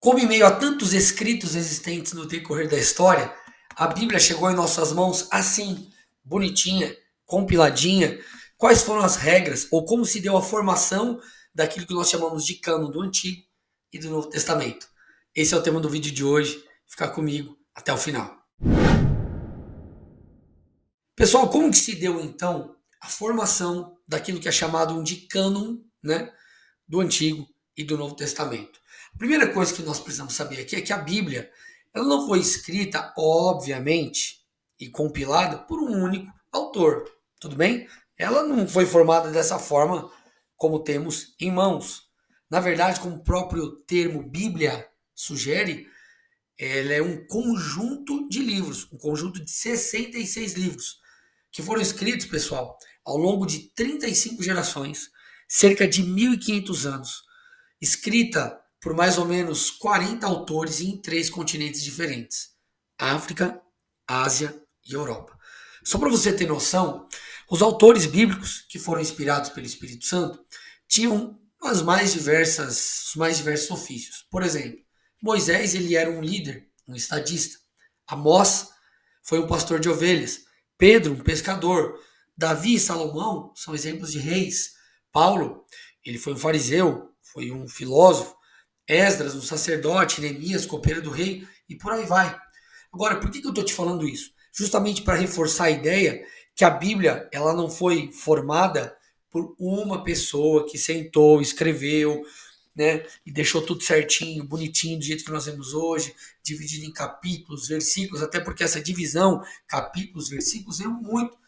Como em meio a tantos escritos existentes no decorrer da história, a Bíblia chegou em nossas mãos assim, bonitinha, compiladinha. Quais foram as regras ou como se deu a formação daquilo que nós chamamos de cânon do Antigo e do Novo Testamento? Esse é o tema do vídeo de hoje. Fica comigo até o final. Pessoal, como que se deu então a formação daquilo que é chamado de cânon, né, do Antigo e do Novo Testamento? A primeira coisa que nós precisamos saber aqui é que a Bíblia ela não foi escrita, obviamente, e compilada por um único autor, tudo bem? Ela não foi formada dessa forma como temos em mãos. Na verdade, como o próprio termo Bíblia sugere, ela é um conjunto de livros, um conjunto de 66 livros, que foram escritos, pessoal, ao longo de 35 gerações, cerca de 1.500 anos, escrita por mais ou menos 40 autores em 3 continentes diferentes: África, Ásia e Europa. Só para você ter noção, os autores bíblicos que foram inspirados pelo Espírito Santo tinham os mais diversos ofícios. Por exemplo, Moisés ele era um líder, um estadista. Amós foi um pastor de ovelhas. Pedro, um pescador. Davi e Salomão são exemplos de reis. Paulo, ele foi um fariseu, foi um filósofo. Esdras, um sacerdote. Neemias, copeiro do rei. E por aí vai. Agora, por que eu estou te falando isso? Justamente para reforçar a ideia que a Bíblia ela não foi formada por uma pessoa que sentou, escreveu, né, e deixou tudo certinho, bonitinho, do jeito que nós vemos hoje, dividido em capítulos, versículos, até porque essa divisão, capítulos, versículos, veio muito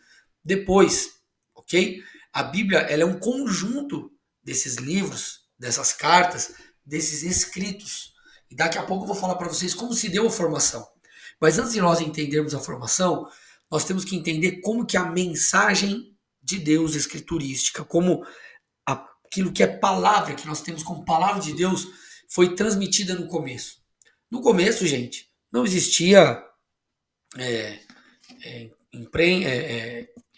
depois, ok? A Bíblia ela é um conjunto desses livros, dessas cartas, desses escritos. E daqui a pouco eu vou falar para vocês como se deu a formação. Mas antes de nós entendermos a formação, nós temos que entender como que a mensagem de Deus escriturística, como aquilo que é palavra, que nós temos como palavra de Deus, foi transmitida no começo. No começo, gente, não existia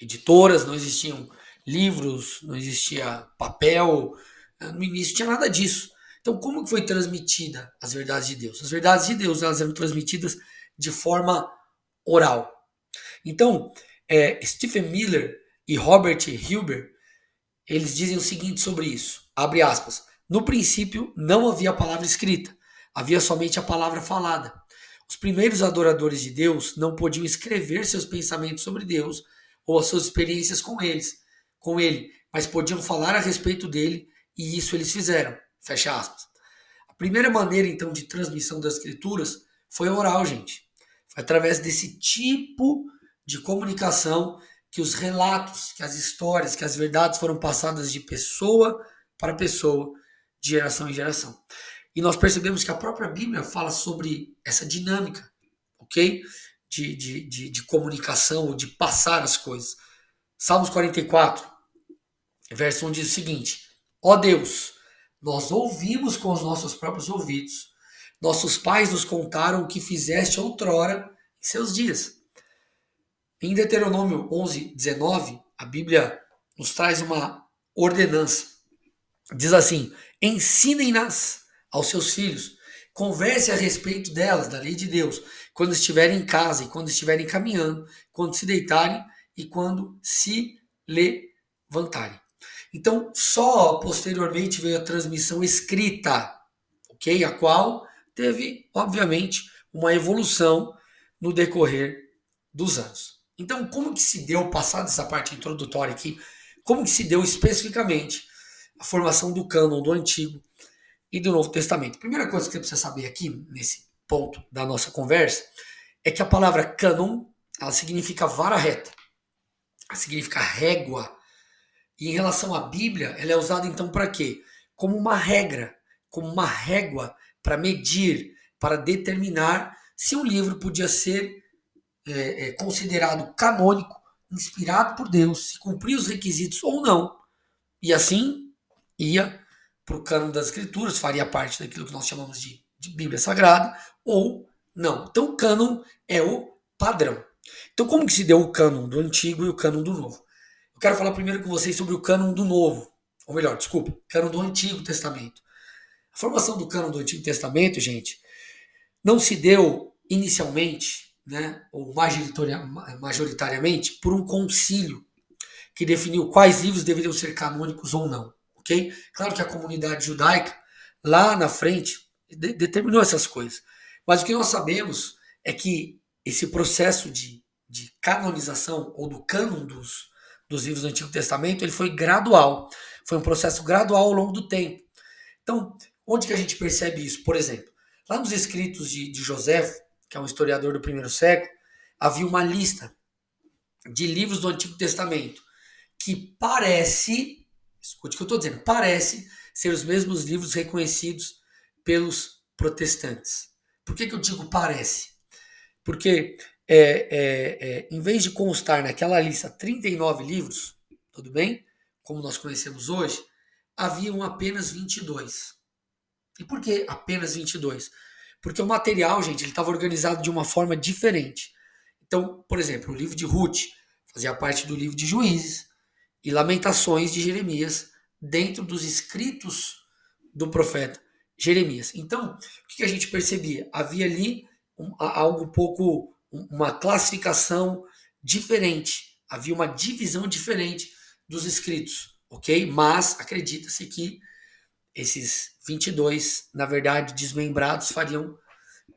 editoras, não existiam livros, não existia papel, no início tinha nada disso. Então, como que foi transmitida as verdades de Deus? As verdades de Deus elas eram transmitidas de forma oral. Então, Stephen Miller e Robert Hilber, eles dizem o seguinte sobre isso, abre aspas, no princípio não havia palavra escrita, havia somente a palavra falada. Os primeiros adoradores de Deus não podiam escrever seus pensamentos sobre Deus ou as suas experiências com ele, mas podiam falar a respeito dele e isso eles fizeram. Fecha aspas. A primeira maneira, então, de transmissão das escrituras foi oral, gente. Foi através desse tipo de comunicação que os relatos, que as histórias, que as verdades foram passadas de pessoa para pessoa, de geração em geração. E nós percebemos que a própria Bíblia fala sobre essa dinâmica, ok? De comunicação, ou de passar as coisas. Salmos 44, verso 1 diz o seguinte: ó Deus, nós ouvimos com os nossos próprios ouvidos, nossos pais nos contaram o que fizeste outrora em seus dias. Em Deuteronômio 11, 19, a Bíblia nos traz uma ordenança. Diz assim: ensinem-nas aos seus filhos, converse a respeito delas, da lei de Deus, quando estiverem em casa e quando estiverem caminhando, quando se deitarem e quando se levantarem. Então, só posteriormente veio a transmissão escrita, ok? A qual teve, obviamente, uma evolução no decorrer dos anos. Então, como que se deu, passada essa parte introdutória aqui, como que se deu especificamente a formação do cânon do Antigo e do Novo Testamento? A primeira coisa que você precisa saber aqui, nesse ponto da nossa conversa, é que a palavra cânon, ela significa vara reta, ela significa régua. E em relação à Bíblia, ela é usada então para quê? Como uma regra, como uma régua para medir, para determinar se um livro podia ser considerado canônico, inspirado por Deus, se cumpria os requisitos ou não. E assim ia para o cânon das escrituras, faria parte daquilo que nós chamamos de Bíblia Sagrada, ou não. Então o cânon é o padrão. Então como que se deu o cânon do Antigo e o cânon do Novo? Eu quero falar primeiro com vocês sobre o cânon do Novo, ou melhor, desculpa, cânon do Antigo Testamento. A formação do cânon do Antigo Testamento, gente, não se deu inicialmente, né, ou majoritariamente, por um concílio que definiu quais livros deveriam ser canônicos ou não, ok? Claro que a comunidade judaica, lá na frente, determinou essas coisas. Mas o que nós sabemos é que esse processo de canonização, ou do cânon dos livros do Antigo Testamento, ele foi gradual. Foi um processo gradual ao longo do tempo. Então, onde que a gente percebe isso? Por exemplo, lá nos escritos de José, que é um historiador do primeiro século, havia uma lista de livros do Antigo Testamento que parece, escute o que eu estou dizendo, parece ser os mesmos livros reconhecidos pelos protestantes. Por que eu digo parece? Porque em vez de constar naquela lista 39 livros, tudo bem? Como nós conhecemos hoje, haviam apenas 22. E por que apenas 22? Porque o material, gente, ele estava organizado de uma forma diferente. Então, por exemplo, o livro de Ruth fazia parte do livro de Juízes e Lamentações de Jeremias dentro dos escritos do profeta Jeremias. Então, o que a gente percebia? Havia ali algo um pouco, uma classificação diferente. Havia uma divisão diferente dos escritos, ok? Mas acredita-se que esses 22, na verdade, desmembrados fariam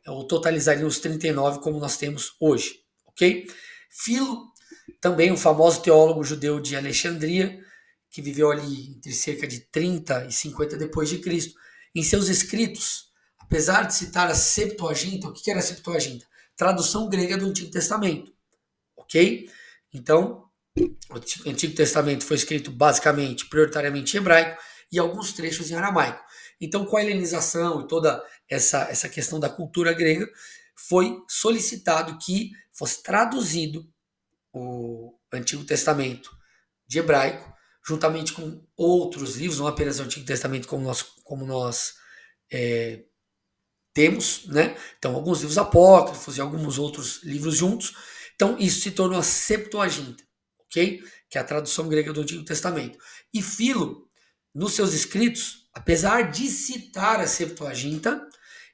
ou totalizariam os 39 como nós temos hoje, ok? Filo, também um famoso teólogo judeu de Alexandria, que viveu ali entre cerca de 30 e 50 depois de Cristo. Em seus escritos, apesar de citar a Septuaginta, o que era a Septuaginta? Tradução grega do Antigo Testamento, ok? Então, o Antigo Testamento foi escrito basicamente, prioritariamente em hebraico e alguns trechos em aramaico. Então, com a helenização e toda essa questão da cultura grega, foi solicitado que fosse traduzido o Antigo Testamento de hebraico, juntamente com outros livros, não apenas o Antigo Testamento como nós temos, né? Então, alguns livros apócrifos e alguns outros livros juntos. Então, isso se tornou a Septuaginta, ok? Que é a tradução grega do Antigo Testamento. E Filo, nos seus escritos, apesar de citar a Septuaginta,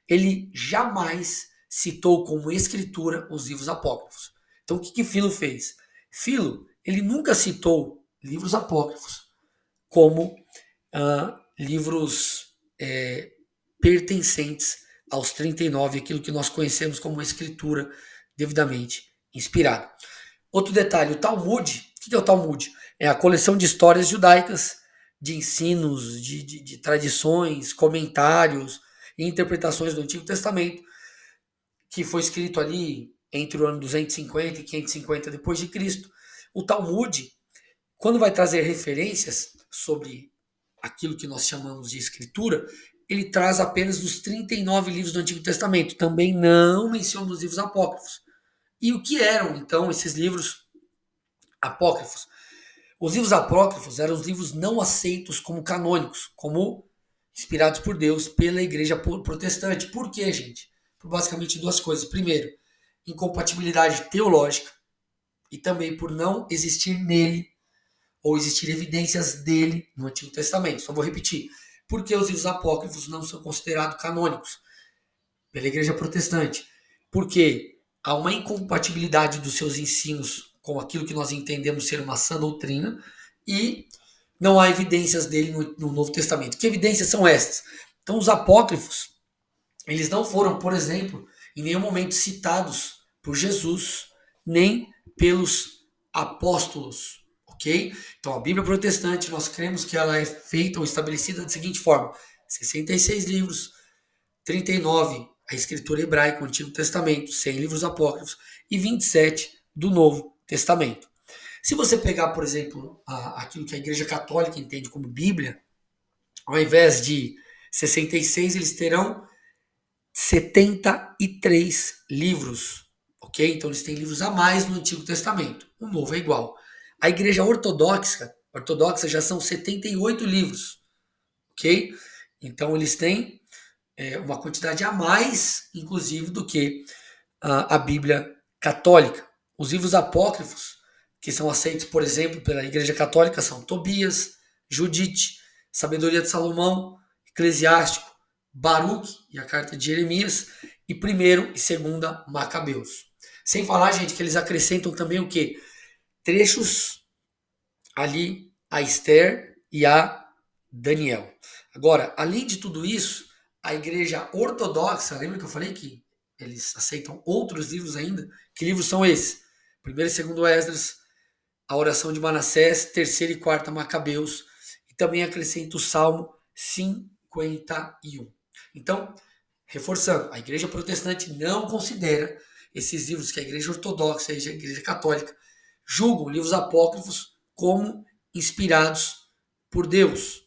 ele jamais citou como escritura os livros apócrifos. Então, o que Filo fez? Filo, ele nunca citou livros apócrifos como livros pertencentes aos 39, aquilo que nós conhecemos como escritura devidamente inspirada. Outro detalhe, o Talmud, o que é o Talmud? É a coleção de histórias judaicas, de ensinos, de tradições, comentários e interpretações do Antigo Testamento, que foi escrito ali entre o ano 250 e 550 depois de Cristo. O Talmud, quando vai trazer referências sobre aquilo que nós chamamos de escritura, ele traz apenas os 39 livros do Antigo Testamento, também não menciona os livros apócrifos. E o que eram, então, esses livros apócrifos? Os livros apócrifos eram os livros não aceitos como canônicos, como inspirados por Deus pela igreja protestante. Por quê, gente? Por basicamente duas coisas. Primeiro, incompatibilidade teológica e também por não existir nele ou existir evidências dele no Antigo Testamento. Só vou repetir. Por que os livros apócrifos não são considerados canônicos pela igreja protestante? Porque há uma incompatibilidade dos seus ensinos com aquilo que nós entendemos ser uma sã doutrina e não há evidências dele no Novo Testamento. Que evidências são estas? Então, os apócrifos, eles não foram, por exemplo, em nenhum momento citados por Jesus, nem pelos apóstolos, ok? Então, a Bíblia protestante, nós cremos que ela é feita ou estabelecida da seguinte forma: 66 livros, 39 a escritura hebraica, o Antigo Testamento, 100 livros apócrifos e 27 do Novo Testamento. Se você pegar, por exemplo, aquilo que a Igreja Católica entende como Bíblia, ao invés de 66, eles terão 73 livros, ok? Então eles têm livros a mais no Antigo Testamento. O Novo é igual. A Igreja Ortodoxa já são 78 livros, ok? Então eles têm uma quantidade a mais, inclusive, do que a Bíblia Católica. Os livros apócrifos, que são aceitos, por exemplo, pela Igreja Católica, são Tobias, Judite, Sabedoria de Salomão, Eclesiástico, Baruque e a carta de Jeremias, e 1º e 2ª Macabeus. Sem falar, gente, que eles acrescentam também o quê? Trechos ali a Esther e a Daniel. Agora, além de tudo isso, a igreja ortodoxa, lembra que eu falei que eles aceitam outros livros ainda? Que livros são esses? 1º e 2º Esdras, a oração de Manassés, 3ª e 4ª Macabeus, e também acrescenta o Salmo 51. Então, reforçando, a igreja protestante não considera esses livros que a igreja ortodoxa e a igreja católica julgam livros apócrifos como inspirados por Deus.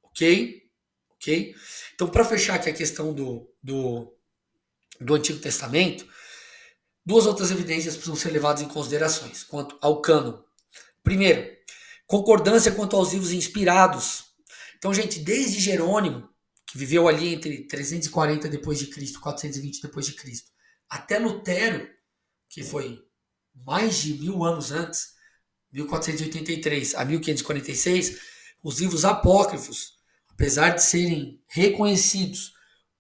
Ok? Ok? Então, para fechar aqui a questão do Antigo Testamento, duas outras evidências precisam ser levadas em considerações quanto ao cânon. Primeiro, concordância quanto aos livros inspirados. Então, gente, desde Jerônimo, que viveu ali entre 340 depois de Cristo, 420 depois de Cristo, até Lutero, que foi mais de 1000 anos antes, 1483 a 1546, os livros apócrifos, apesar de serem reconhecidos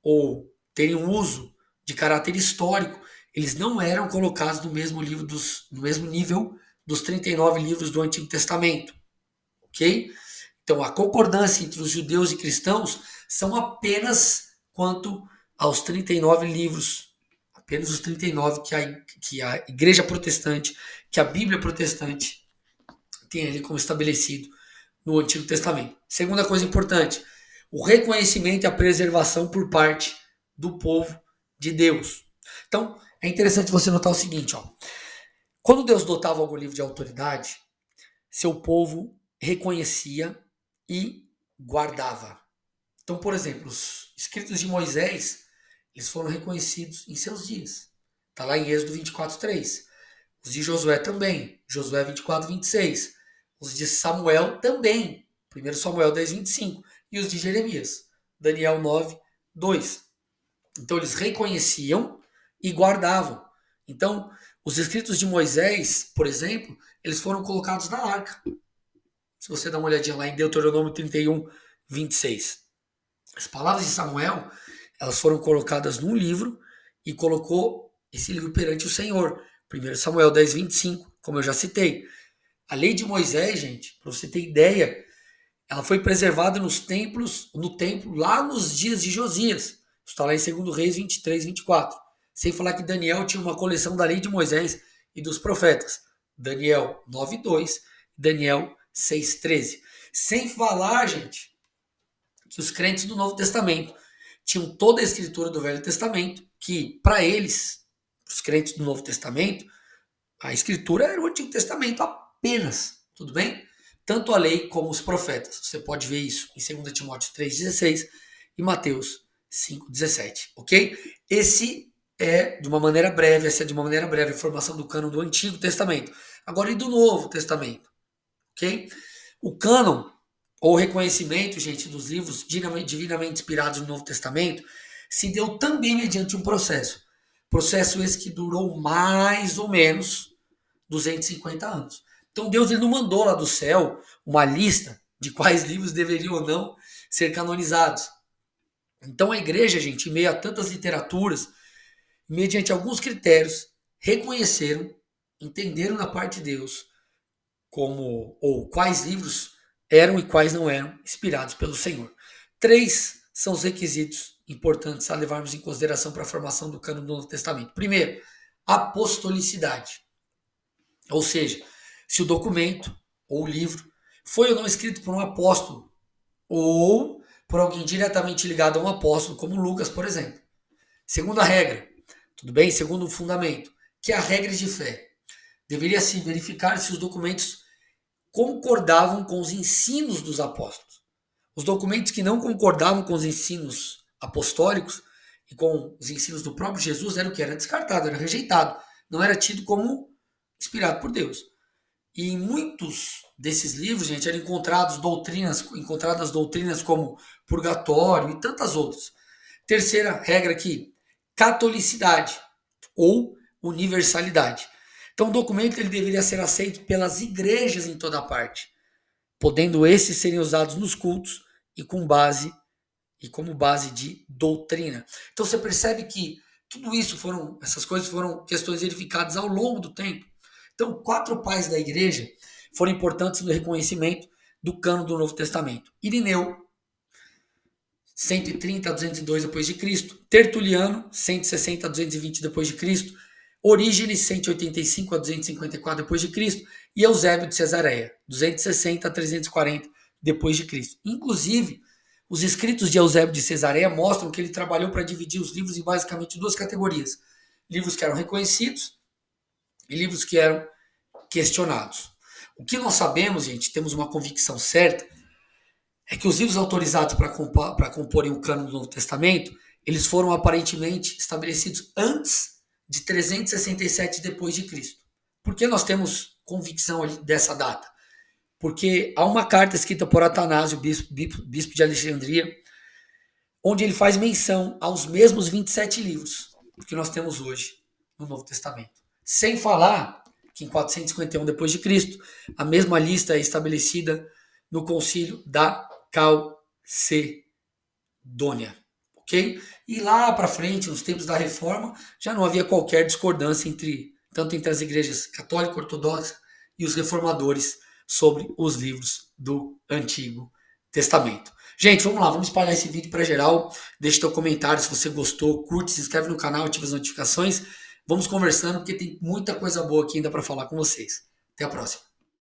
ou terem um uso de caráter histórico, eles não eram colocados no mesmo nível dos 39 livros do Antigo Testamento, ok? Então, a concordância entre os judeus e cristãos são apenas quanto aos 39 livros, apenas os 39 que a igreja protestante, que a Bíblia protestante tem ali como estabelecido no Antigo Testamento. Segunda coisa importante, o reconhecimento e a preservação por parte do povo de Deus. Então, é interessante você notar o seguinte, ó. Quando Deus dotava algum livro de autoridade, seu povo reconhecia e guardava. Então, por exemplo, os escritos de Moisés, eles foram reconhecidos em seus dias. Está lá em Êxodo 24:3. Os de Josué também, Josué 24:26. Os de Samuel também, 1 Samuel 10:25. E os de Jeremias, Daniel 9:2. Então, eles reconheciam e guardavam. Então, os escritos de Moisés, por exemplo, eles foram colocados na arca. Se você dá uma olhadinha lá em Deuteronômio 31:26. As palavras de Samuel, elas foram colocadas num livro e colocou esse livro perante o Senhor. 1 Samuel 10:25, como eu já citei. A lei de Moisés, gente, para você ter ideia, ela foi preservada no templo lá nos dias de Josias. Está lá em 2 Reis 23:24. Sem falar que Daniel tinha uma coleção da lei de Moisés e dos profetas. Daniel 9:2, Daniel 6:13. Sem falar, gente, que os crentes do Novo Testamento tinham toda a escritura do Velho Testamento, que para eles, os crentes do Novo Testamento, a escritura era o Antigo Testamento apenas, tudo bem? Tanto a lei como os profetas. Você pode ver isso em 2 Timóteo 3:16 e Mateus 5:17, ok? Essa é de uma maneira breve a informação do cânon do Antigo Testamento. Agora, e do Novo Testamento, ok? O cânon, ou reconhecimento, gente, dos livros divinamente inspirados no Novo Testamento, se deu também mediante um processo. Processo esse que durou mais ou menos 250 anos. Então Deus ele não mandou lá do céu uma lista de quais livros deveriam ou não ser canonizados. Então a igreja, gente, em meio a tantas literaturas, mediante alguns critérios, reconheceram, entenderam da parte de Deus como ou quais livros eram e quais não eram inspirados pelo Senhor. 3 são os requisitos importantes a levarmos em consideração para a formação do cânon do Novo Testamento. Primeiro, apostolicidade. Ou seja, se o documento ou o livro foi ou não escrito por um apóstolo ou por alguém diretamente ligado a um apóstolo, como Lucas, por exemplo. Segunda regra, tudo bem? Segundo fundamento, que é a regra de fé. Deveria se verificar se os documentos concordavam com os ensinos dos apóstolos. Os documentos que não concordavam com os ensinos apostólicos e com os ensinos do próprio Jesus era o que? Era descartado, era rejeitado. Não era tido como inspirado por Deus. E em muitos desses livros, gente, eram encontradas doutrinas como purgatório e tantas outras. Terceira regra aqui, catolicidade ou universalidade. Então o documento ele deveria ser aceito pelas igrejas em toda parte, podendo esses serem usados nos cultos e com base e como base de doutrina. Então você percebe que tudo isso essas coisas foram questões verificadas ao longo do tempo. Então, 4 pais da igreja foram importantes no reconhecimento do cano do Novo Testamento. Irineu, 130 a 202 depois de Cristo, Tertuliano, 160 a 220 depois de Cristo, Orígenes, 185 a 254 depois de Cristo, e Eusébio de Cesareia, 260 a 340 depois de Cristo. Inclusive, os escritos de Eusébio de Cesareia mostram que ele trabalhou para dividir os livros em basicamente 2 categorias: livros que eram reconhecidos e livros que eram questionados. O que nós sabemos, gente, temos uma convicção certa, é que os livros autorizados para comporem o cano do Novo Testamento, eles foram aparentemente estabelecidos antes de 367 depois de Cristo. Por que nós temos convicção dessa data? Porque há uma carta escrita por Atanásio, bispo de Alexandria, onde ele faz menção aos mesmos 27 livros que nós temos hoje no Novo Testamento. Sem falar que em 451 depois de Cristo, a mesma lista é estabelecida no concílio da Calcedônia, ok? E lá para frente, nos tempos da Reforma, já não havia qualquer discordância tanto entre as igrejas católica, ortodoxa e os reformadores sobre os livros do Antigo Testamento. Gente, vamos lá, vamos espalhar esse vídeo para geral. Deixe seu comentário se você gostou, curte, se inscreve no canal, ativa as notificações. Vamos conversando porque tem muita coisa boa aqui ainda para falar com vocês. Até a próxima.